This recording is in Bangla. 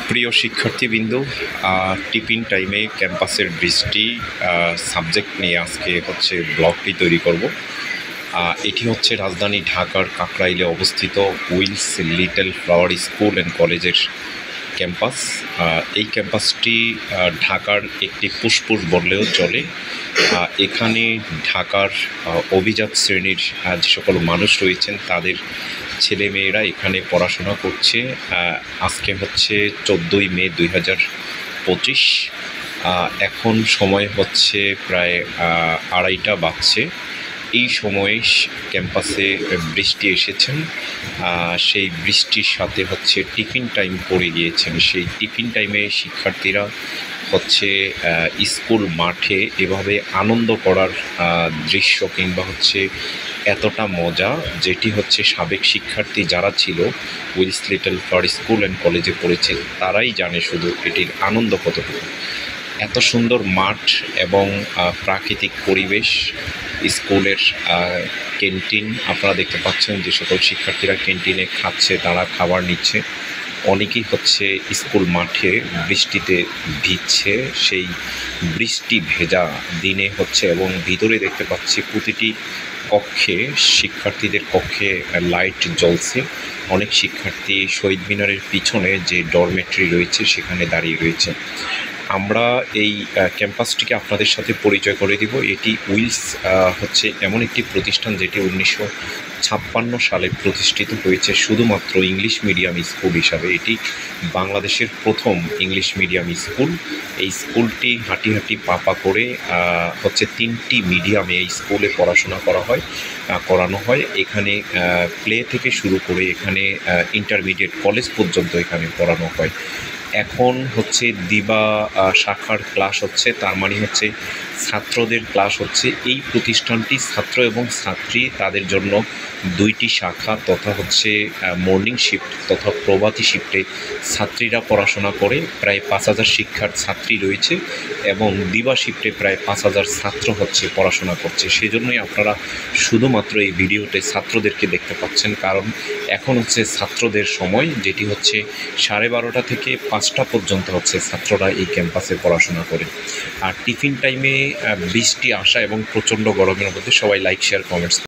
প্রিয় শিক্ষার্থীবৃন্দ, টিফিন টাইমে ক্যাম্পাসের বৃষ্টি সাবজেক্ট নিয়ে আজকে ব্লগটি তৈরি করব। এটি রাজধানী ঢাকার কাকরাইলে অবস্থিত Wills Little Flower School and কলেজের ক্যাম্পাস। এই ক্যাম্পাসটি ঢাকার একটি ফুসফুস বললেও চলে। এখানে ঢাকার অভিজাত শ্রেণীর যে সকল মানুষ রয়েছেন তাদের ছেলেমেয়েরা এখানে পড়াশোনা করছে। আজকে 14ই মে 2025। এখন সময় প্রায় 2:30 বাজছে। এই সময়ে ক্যাম্পাসে বৃষ্টি এসেছেন। সেই বৃষ্টির সাথে টিফিন টাইম পড়ে গিয়েছেন। সেই টিফিন টাইমে শিক্ষার্থীরা স্কুল মাঠে এভাবে আনন্দ করার দৃশ্য কিংবা এতটা মজা, যেটি সাবেক শিক্ষার্থী যারা ছিল Wills Little Flower School and কলেজে পড়েছে তারাই জানে শুধু এটির আনন্দ কতটুকু। এত সুন্দর মাঠ এবং প্রাকৃতিক পরিবেশ। স্কুলের ক্যান্টিন আপনারা দেখতে পাচ্ছেন, যে সকল শিক্ষার্থীরা ক্যান্টিনে খাচ্ছে তারা খাবার নিচ্ছে। অনেকেই স্কুল মাঠে বৃষ্টিতে ভিজছে। সেই বৃষ্টি ভেজা দিনে এবং ভিতরে দেখতে পাচ্ছি প্রতিটি কক্ষে, শিক্ষার্থীদের কক্ষে লাইট জ্বলছে। অনেক শিক্ষার্থী শহীদ মিনারের পিছনে যে ডরমেটরি রয়েছে সেখানে দাঁড়িয়ে রয়েছে। আমরা এই ক্যাম্পাসটিকে আপনাদের সাথে পরিচয় করে দিব। এটি উইলস এমন একটি প্রতিষ্ঠান যেটি 1956 সালে প্রতিষ্ঠিত হয়েছে শুধুমাত্র ইংলিশ মিডিয়াম স্কুল হিসাবে। এটি বাংলাদেশের প্রথম ইংলিশ মিডিয়াম স্কুল। এই স্কুলটি হাঁটি পা করে 3টি মিডিয়ামে এই স্কুলে পড়াশোনা করানো হয়। এখানে প্লে থেকে শুরু করে এখানে ইন্টারমিডিয়েট কলেজ পর্যন্ত এখানে পড়ানো হয়। এখন দিবা শাখার ক্লাস তার মানে ছাত্রদের ক্লাস এই প্রতিষ্ঠানটি ছাত্র এবং ছাত্রী তাদের জন্য 2টি শাখা তথা মর্নিং শিফট তথা প্রভাতী শিফটে ছাত্রীরা পড়াশোনা করে। প্রায় 5000 ছাত্রী রয়েছে এবং দিবা শিফটে প্রায় 5000 ছাত্র পড়াশোনা করছে। সেজন্যই আপনারা শুধুমাত্র এই ভিডিওতে ছাত্রদেরকে দেখতে পাচ্ছেন, কারণ এখন ছাত্রদের সময়, যেটি 12:30 থেকে 5টা পর্যন্ত ছাত্ররা এই ক্যাম্পাসে পড়াশোনা করে। আর টিফিন টাইমে বৃষ্টি আসা এবং প্রচণ্ড গরমের মধ্যে সবাই লাইক, শেয়ার, কমেন্টস